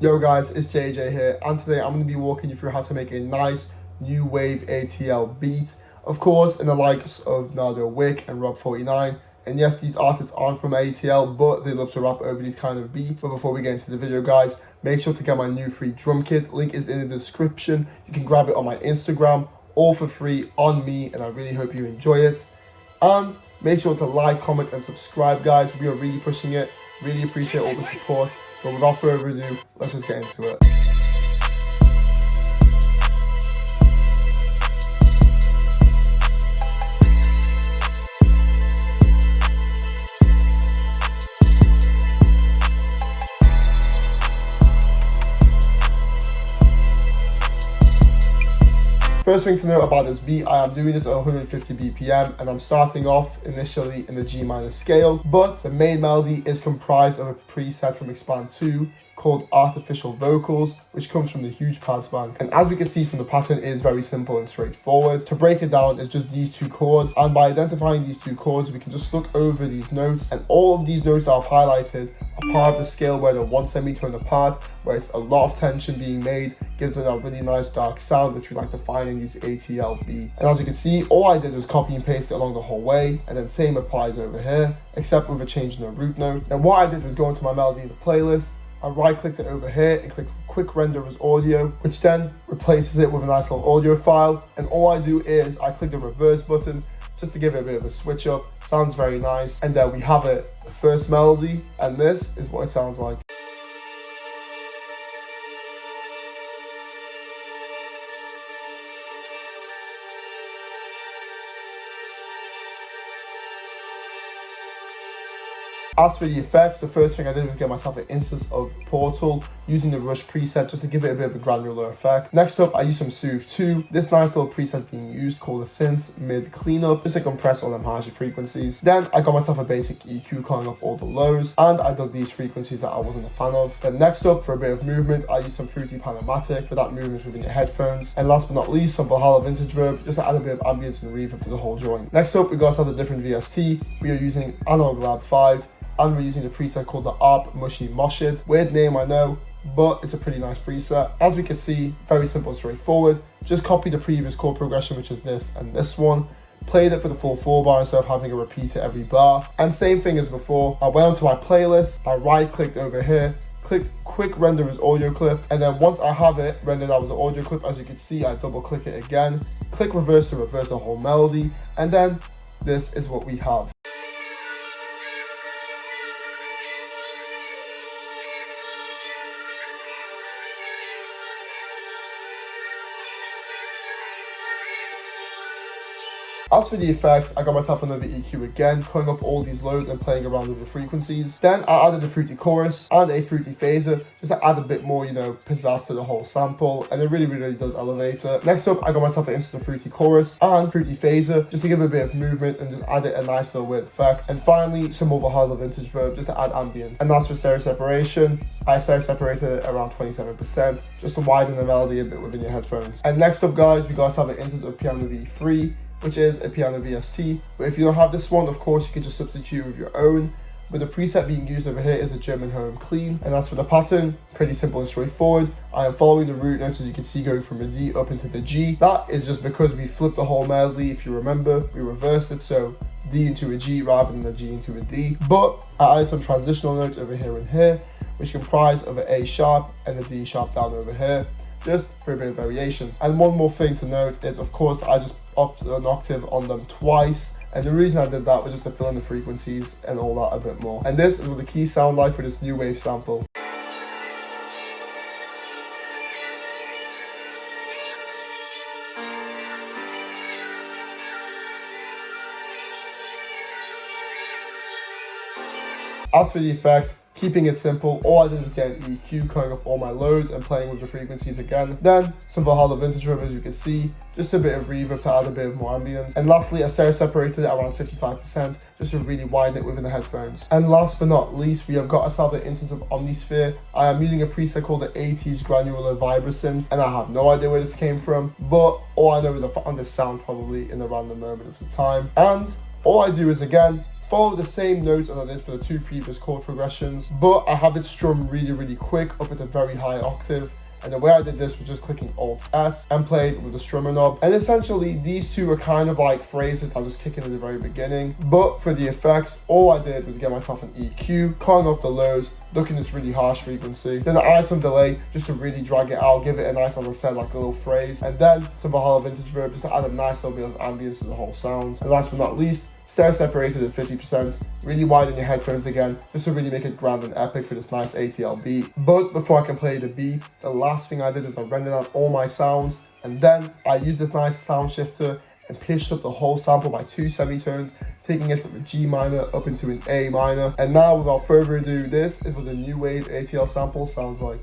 Yo guys, it's JJ here, and today I'm going to be walking you through how to make a nice new wave ATL beat. Of course, in the likes of Nardo Wick and Rob49. And yes, these artists aren't from ATL, but they love to rap over these kind of beats. But before we get into the video, guys, make sure to get my new free drum kit. Link is in the description. You can grab it on my Instagram, all for free on me, and I really hope you enjoy it. And make sure to like, comment, and subscribe, guys. We are really pushing it. Really appreciate all the support. But without further ado, let's just get into it. First thing to note about this beat, I am doing this at 150 BPM and I'm starting off initially in the G minor scale, but the main melody is comprised of a preset from Expand 2 called Artificial Vocals, which comes from the Huge Pads Bank. And as we can see from the pattern, it is very simple and straightforward. To break it down, it's just these two chords, and by identifying these two chords, we can just look over these notes, and all of these notes that I've highlighted are part of the scale where they're one semitone apart, where it's a lot of tension being made, gives it a really nice dark sound, which we like to find in these ATL beats. And as you can see, all I did was copy and paste it along the whole way, and then same applies over here, except with a change in the root note. Now what I did was go into my melody in the playlist, I right-clicked it over here and click Quick Render as Audio, which then replaces it with a nice little audio file. And all I do is I click the reverse button just to give it a bit of a switch up. Sounds very nice. And there we have it, the first melody, and this is what it sounds like. As for the effects, the first thing I did was get myself an instance of Portal using the Rush preset just to give it a bit of a granular effect. Next up, I used some Soothe 2, this nice little preset being used called a Synth Mid Cleanup, just to compress all them harsher frequencies. Then I got myself a basic EQ cutting off all the lows, and I dug these frequencies that I wasn't a fan of. Then next up, for a bit of movement, I used some Fruity Panamatic for that movement within your headphones. And last but not least, some Valhalla Vintage Verb just to add a bit of ambience and reverb to the whole joint. Next up, we got ourselves a different VST. We are using Analog Lab 5. And we're using the preset called the ARP Mushy Moshid. Weird name, I know, but it's a pretty nice preset. As we can see, very simple and straightforward. Just copy the previous chord progression, which is this and this one. Played it for the full 4-bar instead of having a repeat at every bar. And same thing as before, I went onto my playlist, I right-clicked over here, clicked Quick Render as Audio Clip, and then once I have it rendered out as an audio clip, as you can see, I double-click it again, click reverse to reverse the whole melody, and then this is what we have. As for the effects, I got myself another EQ again, cutting off all these lows and playing around with the frequencies. Then I added a Fruity Chorus and a Fruity Phaser, just to add a bit more, pizzazz to the whole sample, and it really does elevate it. Next up, I got myself an instant Fruity Chorus and Fruity Phaser, just to give it a bit of movement and just add it a nice little weird effect. And finally, some more Valhalla Vintage Verb, just to add ambient. And as for stereo separation, I stereo separated it around 27%, just to widen the melody a bit within your headphones. And next up, guys, we got ourselves an instance of Piano V3, which is a piano VST. But if you don't have this one, of course, you can just substitute with your own. But the preset being used over here is a German Home Clean. And as for the pattern, pretty simple and straightforward. I am following the root notes, as you can see, going from a D up into the G. That is just because we flipped the whole melody. If you remember, we reversed it, so D into a G rather than a G into a D. But I added some transitional notes over here and here, which comprise of an A sharp and a D sharp down over here, just for a bit of variation. And one more thing to note is, of course, I just upped an octave on them twice, and the reason I did that was just to fill in the frequencies and all that a bit more. And this is what the keys sound like for this new wave sample. As for the effects, keeping it simple, all I did was get an EQ, cutting off all my lows and playing with the frequencies again. Then some Valhalla Vintage Verb, as you can see, just a bit of reverb to add a bit of more ambience. And lastly, I stereo separated it around 55%, just to really widen it within the headphones. And last but not least, we have got ourselves an instance of Omnisphere. I am using a preset called the 80s Granular Vibrasynth, and I have no idea where this came from, but all I know is I found this sound probably in a random moment of the time. And all I do is, again, follow the same notes as I did for the 2 previous chord progressions, but I have it strummed really quick up at a very high octave. And the way I did this was just clicking Alt S and played with the strummer knob. And essentially these two are kind of like phrases I was kicking at the very beginning. But for the effects, all I did was get myself an EQ, calling off the lows, looking this really harsh frequency. Then I added some delay just to really drag it out, give it a nice, as I said, like a little phrase. And then some Valhalla vintage verb just to add a nice little bit of ambience to the whole sound. And last but not least, stereo separated at 50%, really widen your headphones again, just to really make it grand and epic for this nice ATL beat. But before I can play the beat, the last thing I did is I rendered out all my sounds, and then I used this nice sound shifter and pitched up the whole sample by 2 semitones, taking it from a G minor up into an A minor. And now, without further ado, this is what the new wave ATL sample sounds like.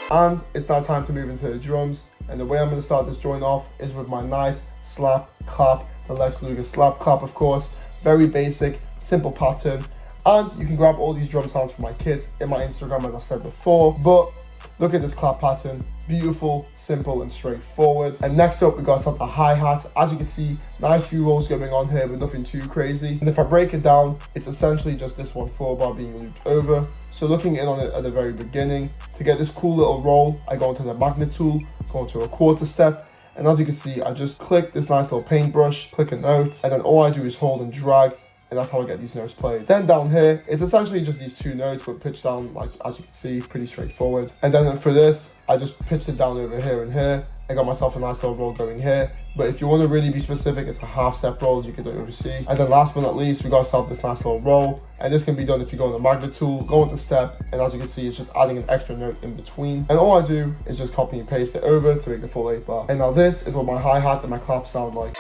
And it's now time to move into the drums, and the way I'm going to start this joint off is with my nice slap clap, the Lex Luger slap clap, of course. Very basic, simple pattern, and you can grab all these drum sounds from my kit in my Instagram, as I said before. But look at this clap pattern, beautiful, simple and straightforward. And next up we got ourselves a hi-hat. As you can see, nice few rolls going on here, but nothing too crazy. And if I break it down, it's essentially just this 1/4 bar being looped over. So looking in on it at the very beginning, to get this cool little roll, I go into the magnet tool, go into a quarter step, and as you can see, I just click this nice little paintbrush, click a note, and then all I do is hold and drag, and that's how I get these notes played. Then down here, it's essentially just these 2 notes, but pitched down, like as you can see, pretty straightforward. And then for this, I just pitched it down over here and here. I got myself a nice little roll going here, but if you want to really be specific, it's a half-step roll, as you can oversee. And then last but not least, we got ourselves this nice little roll, and this can be done if you go on the magnet tool, go into step, and as you can see, it's just adding an extra note in between. And all I do is just copy and paste it over to make the full 8 bar. And now this is what my hi-hat and my clap sound like.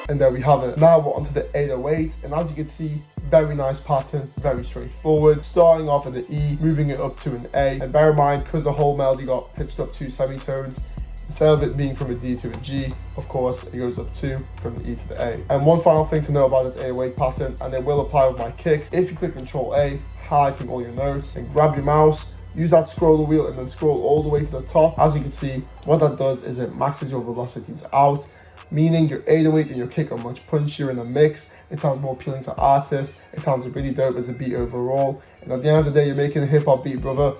And there we have it. Now we're onto the 808, and as you can see, very nice pattern, very straightforward. Starting off at the E, moving it up to an A, and bear in mind, because the whole melody got pitched up 2 semitones, instead of it being from a D to a G, of course, it goes up 2 from the E to the A. And one final thing to know about this 808 pattern, and it will apply with my kicks, if you click Control A, highlighting all your notes, and grab your mouse, use that scroller wheel and then scroll all the way to the top. As you can see, what that does is it maxes your velocities out, meaning your 808 and your kick are much punchier in the mix. It sounds more appealing to artists. It sounds really dope as a beat overall. And at the end of the day, you're making a hip hop beat, brother.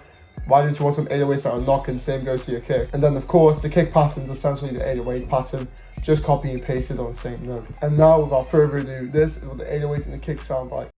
Why don't you want some 808s that are knocking? Same goes to your kick. And then of course, the kick pattern is essentially the 808 pattern, just copy and paste it on the same note. And now without further ado, this is what the 808 and the kick sound like.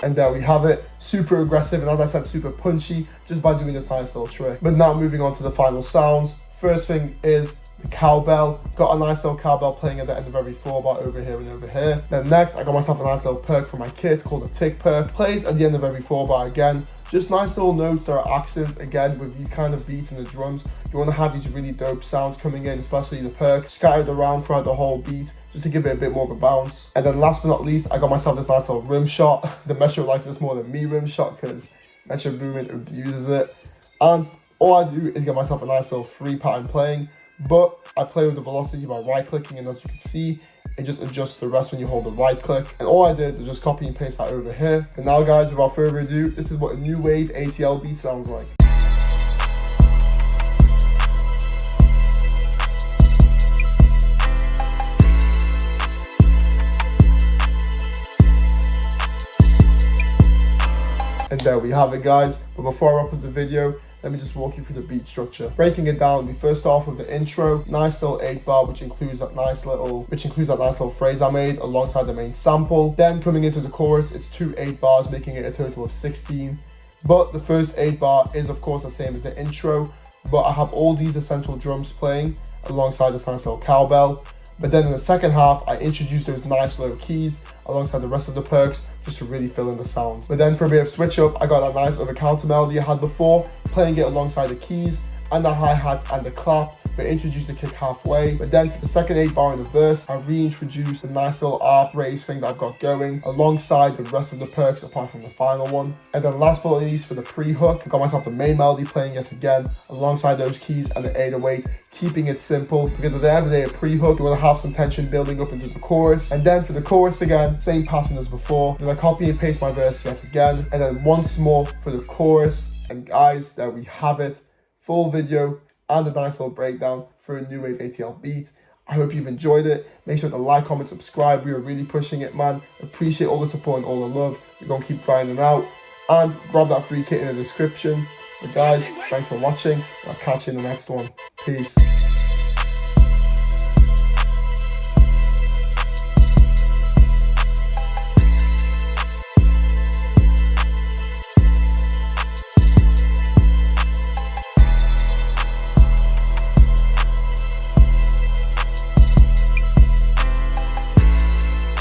And there we have it, super aggressive, and as I said, super punchy, just by doing this nice little trick. But now moving on to the final sounds. First thing is the cowbell. Got a nice little cowbell playing at the end of every 4 bar over here and over here. Then next, I got myself a nice little perk for my kit called a tick perk. Plays at the end of every 4 bar again. Just nice little notes that are accents. Again, with these kind of beats in the drums, you want to have these really dope sounds coming in, especially the perk, scattered around throughout the whole beat, just to give it a bit more of a bounce. And then last but not least, I got myself this nice little rim shot. The Metro likes this more than me rim shot, because Metro Boomin abuses it. And all I do is get myself a nice little 3 pattern playing, but I play with the velocity by right clicking, and as you can see, it just adjusts the rest when you hold the right click. And all I did was just copy and paste that over here. And now guys, without further ado, this is what a new wave ATL beat sounds like. And there we have it guys. But before I wrap up the video, let me just walk you through the beat structure. Breaking it down, we first start off with the intro, nice little 8 bar, which includes that nice little phrase I made alongside the main sample. Then coming into the chorus, it's 2 8 bars, making it a total of 16. But the first 8 bar is of course the same as the intro, but I have all these essential drums playing alongside this nice little cowbell. But then in the second half, I introduced those nice low keys alongside the rest of the perks, just to really fill in the sound. But then for a bit of switch up, I got that nice over counter melody I had before, playing it alongside the keys and the hi-hats and the clap, but introduced the kick halfway. But then for the second 8 bar in the verse, I reintroduced the nice little arp raise thing that I've got going alongside the rest of the perks apart from the final one. And then last but not least, for the pre-hook, I got myself the main melody playing yet again alongside those keys and the 808, keeping it simple because at the end of the day, a pre-hook, you want to have some tension building up into the chorus. And then for the chorus again, same pattern as before. Then I copy and paste my verse yet again, and then once more for the chorus. And guys, there we have it. Full video and a nice little breakdown for a new wave ATL beat. I hope you've enjoyed it. Make sure to like, comment, subscribe. We are really pushing it, man. Appreciate all the support and all the love. We're going to keep grinding out. And grab that free kit in the description. But guys, thanks for watching. I'll catch you in the next one. Peace.